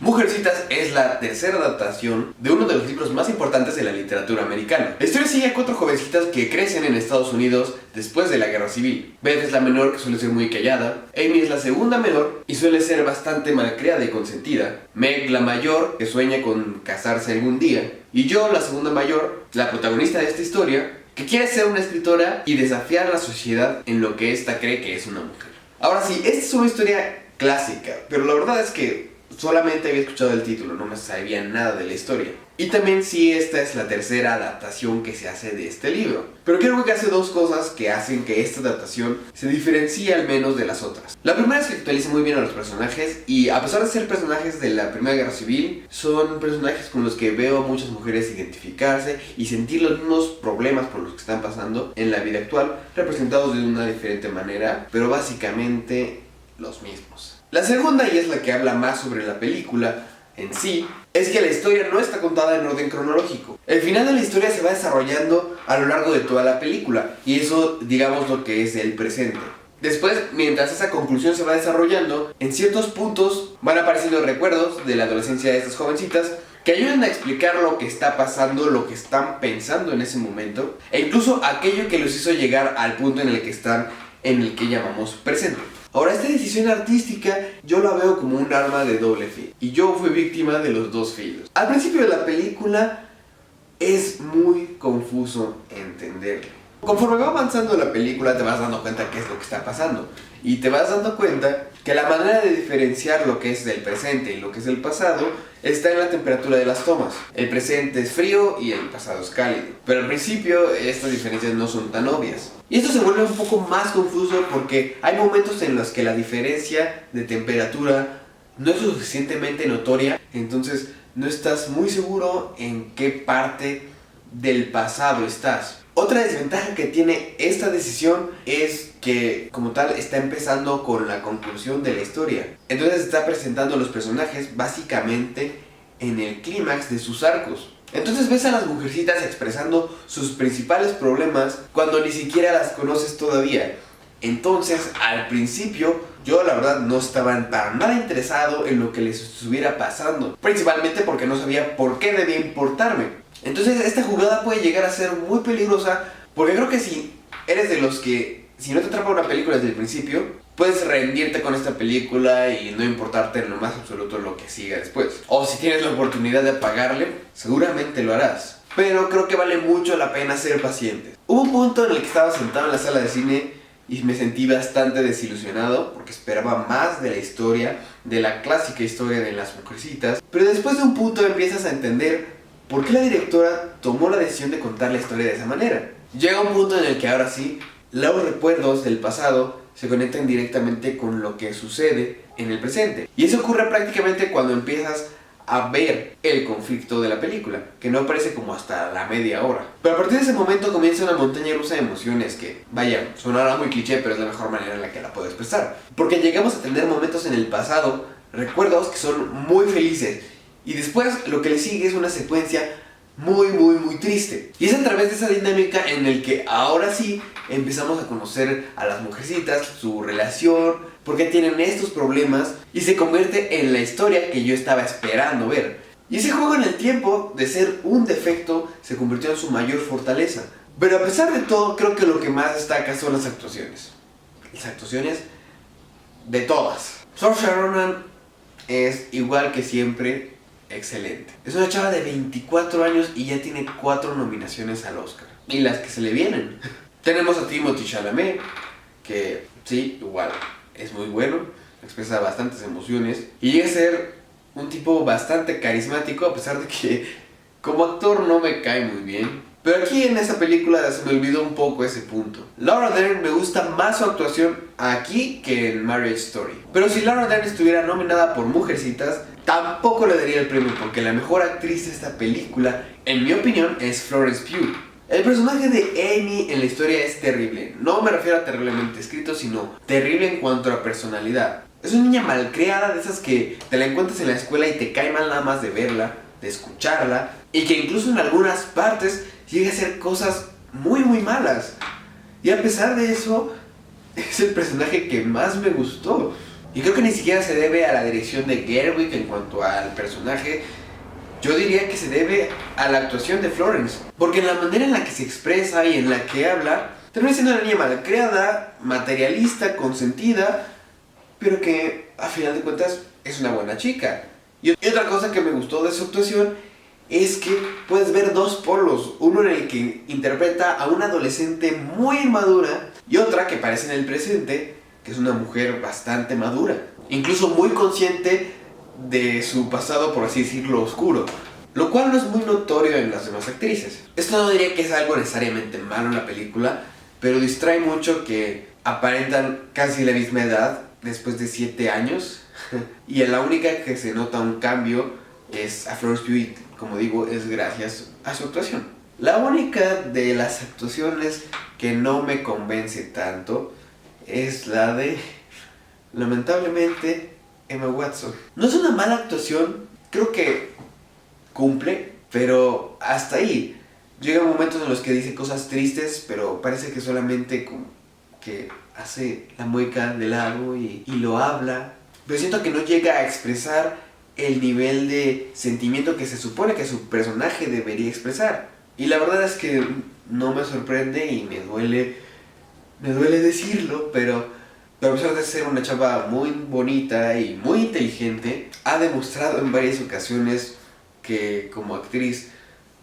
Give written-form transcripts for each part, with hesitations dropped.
Mujercitas es la tercera adaptación de uno de los libros más importantes de la literatura americana. La historia sigue a 4 jovencitas que crecen en Estados Unidos después de la guerra civil. Beth es la menor, que suele ser muy callada. Amy es la segunda menor y suele ser bastante malcriada y consentida. Meg, la mayor, que sueña con casarse algún día. Y Jo, la segunda mayor, la protagonista de esta historia, que quiere ser una escritora y desafiar a la sociedad en lo que ésta cree que es una mujer. Ahora sí, esta es una historia clásica, pero la verdad es que solamente había escuchado el título, no me sabía nada de la historia. Y también sí, esta es la tercera adaptación que se hace de este libro. Pero creo que hace 2 cosas que hacen que esta adaptación se diferencie al menos de las otras. La primera es que actualiza muy bien a los personajes y a pesar de ser personajes de la Primera Guerra Civil, son personajes con los que veo a muchas mujeres identificarse y sentir los mismos problemas por los que están pasando en la vida actual, representados de una diferente manera, pero básicamente los mismos. La segunda, y es la que habla más sobre la película en sí, es que la historia no está contada en orden cronológico. El final de la historia se va desarrollando a lo largo de toda la película, y eso, digamos, lo que es el presente. Después, mientras esa conclusión se va desarrollando, en ciertos puntos van apareciendo recuerdos de la adolescencia de estas jovencitas que ayudan a explicar lo que está pasando, lo que están pensando en ese momento, e incluso aquello que los hizo llegar al punto en el que están, en el que llamamos presente. Ahora, esta decisión artística yo la veo como un arma de doble filo, y yo fui víctima de los 2 filos. Al principio de la película es muy confuso entenderlo. Conforme va avanzando la película te vas dando cuenta qué es lo que está pasando, y te vas dando cuenta que la manera de diferenciar lo que es del presente y lo que es del pasado está en la temperatura de las tomas. El presente es frío y el pasado es cálido, pero al principio estas diferencias no son tan obvias. Y esto se vuelve un poco más confuso porque hay momentos en los que la diferencia de temperatura no es lo suficientemente notoria, entonces no estás muy seguro en qué parte del pasado estás. Otra desventaja que tiene esta decisión es que, como tal, está empezando con la conclusión de la historia. Entonces está presentando a los personajes básicamente en el clímax de sus arcos. Entonces ves a las mujercitas expresando sus principales problemas cuando ni siquiera las conoces todavía. Entonces, al principio, yo la verdad no estaba para nada interesado en lo que les estuviera pasando, principalmente porque no sabía por qué debía importarme. Entonces esta jugada puede llegar a ser muy peligrosa, porque creo que si eres de los que, si no te atrapa una película desde el principio, puedes rendirte con esta película y no importarte en lo más absoluto lo que siga después. O si tienes la oportunidad de apagarle, seguramente lo harás. Pero creo que vale mucho la pena ser paciente. Hubo un punto en el que estaba sentado en la sala de cine y me sentí bastante desilusionado porque esperaba más de la historia, de la clásica historia de las mujercitas. Pero después de un punto empiezas a entender ¿por qué la directora tomó la decisión de contar la historia de esa manera? Llega un punto en el que ahora sí, los recuerdos del pasado se conectan directamente con lo que sucede en el presente. Y eso ocurre prácticamente cuando empiezas a ver el conflicto de la película, que no aparece como hasta la media hora. Pero a partir de ese momento comienza una montaña rusa de emociones que, vaya, sonará muy cliché, pero es la mejor manera en la que la puedo expresar. Porque llegamos a tener momentos en el pasado, recuerdos que son muy felices, y después lo que le sigue es una secuencia muy triste. Y es a través de esa dinámica en el que ahora sí empezamos a conocer a las mujercitas, su relación, por qué tienen estos problemas, y se convierte en la historia que yo estaba esperando ver. Y ese juego en el tiempo, de ser un defecto, se convirtió en su mayor fortaleza. Pero a pesar de todo, creo que lo que más destaca son las actuaciones. Las actuaciones de todas. Saoirse Ronan es, igual que siempre, excelente. Es una chava de 24 años y ya tiene 4 nominaciones al Oscar. Y las que se le vienen. Tenemos a Timothée Chalamet, que sí, igual, es muy bueno, expresa bastantes emociones y llega a ser un tipo bastante carismático, a pesar de que como actor no me cae muy bien. Pero aquí en esta película se me olvidó un poco ese punto. Laura Dern, me gusta más su actuación aquí que en Marriage Story. Pero si Laura Dern estuviera nominada por Mujercitas, tampoco le daría el premio, porque la mejor actriz de esta película, en mi opinión, es Florence Pugh. El personaje de Amy en la historia es terrible. No me refiero a terriblemente escrito, sino terrible en cuanto a personalidad. Es una niña malcriada, de esas que te la encuentras en la escuela y te cae mal nada más de verla, de escucharla, y que incluso en algunas partes llega a hacer cosas muy malas. Y a pesar de eso, es el personaje que más me gustó. Y creo que ni siquiera se debe a la dirección de Gerwig en cuanto al personaje. Yo diría que se debe a la actuación de Florence, porque en la manera en la que se expresa y en la que habla, termina siendo una niña malcriada, materialista, consentida, pero que a final de cuentas es una buena chica. Y otra cosa que me gustó de su actuación es que puedes ver dos polos, uno en el que interpreta a una adolescente muy inmadura y otra que parece en el presente, que es una mujer bastante madura, incluso muy consciente de su pasado, por así decirlo, oscuro, lo cual no es muy notorio en las demás actrices. Esto no diría que es algo necesariamente malo en la película, pero distrae mucho que aparentan casi la misma edad después de 7 años y la única que se nota un cambio es a Florence Pugh y, como digo, es gracias a su actuación. La única de las actuaciones que no me convence tanto es la de, lamentablemente, Emma Watson. No es una mala actuación, creo que cumple, pero hasta ahí. Llega momentos en los que dice cosas tristes, pero parece que solamente como que hace la mueca de lado y lo habla. Pero siento que no llega a expresar el nivel de sentimiento que se supone que su personaje debería expresar. Y la verdad es que no me sorprende y me duele decirlo, pero a pesar de ser una chava muy bonita y muy inteligente, ha demostrado en varias ocasiones que como actriz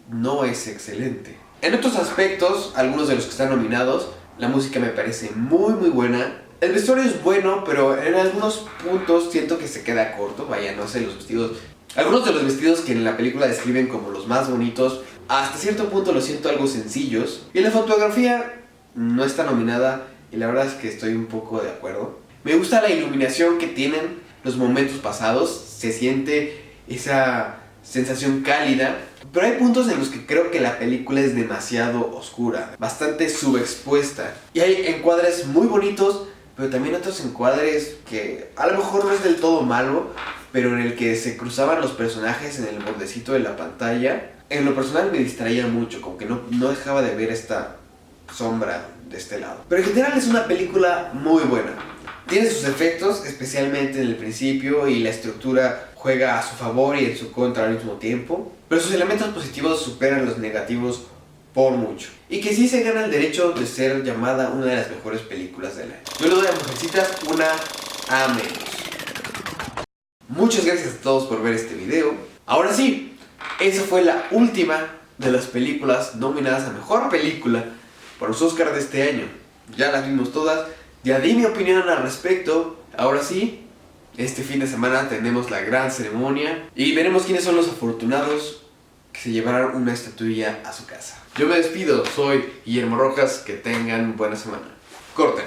no es excelente. En otros aspectos, algunos de los que están nominados, la música me parece muy buena. El vestuario es bueno, pero en algunos puntos siento que se queda corto. Vaya, no sé, los vestidos. Algunos de los vestidos que en la película describen como los más bonitos, hasta cierto punto los siento algo sencillos. Y la fotografía no está nominada. Y la verdad es que estoy un poco de acuerdo. Me gusta la iluminación que tienen los momentos pasados. Se siente esa sensación cálida. Pero hay puntos en los que creo que la película es demasiado oscura, bastante subexpuesta. Y hay encuadres muy bonitos, pero también otros encuadres que a lo mejor no es del todo malo, pero en el que se cruzaban los personajes en el bordecito de la pantalla. En lo personal me distraía mucho, como que no dejaba de ver esta sombra de este lado. Pero en general es una película muy buena. Tiene sus efectos, especialmente en el principio, y la estructura juega a su favor y en su contra al mismo tiempo. Pero sus elementos positivos superan los negativos por mucho. Y que sí se gana el derecho de ser llamada una de las mejores películas del año. Yo le doy a Mujercitas una A menos. Muchas gracias a todos por ver este video. Ahora sí, esa fue la última de las películas nominadas a Mejor Película por los Oscars de este año. Ya las vimos todas, ya di mi opinión al respecto. Ahora sí, este fin de semana tenemos la gran ceremonia y veremos quiénes son los afortunados que se llevarán una estatuilla a su casa. Yo me despido, soy Guillermo Rojas, que tengan buena semana. Corten.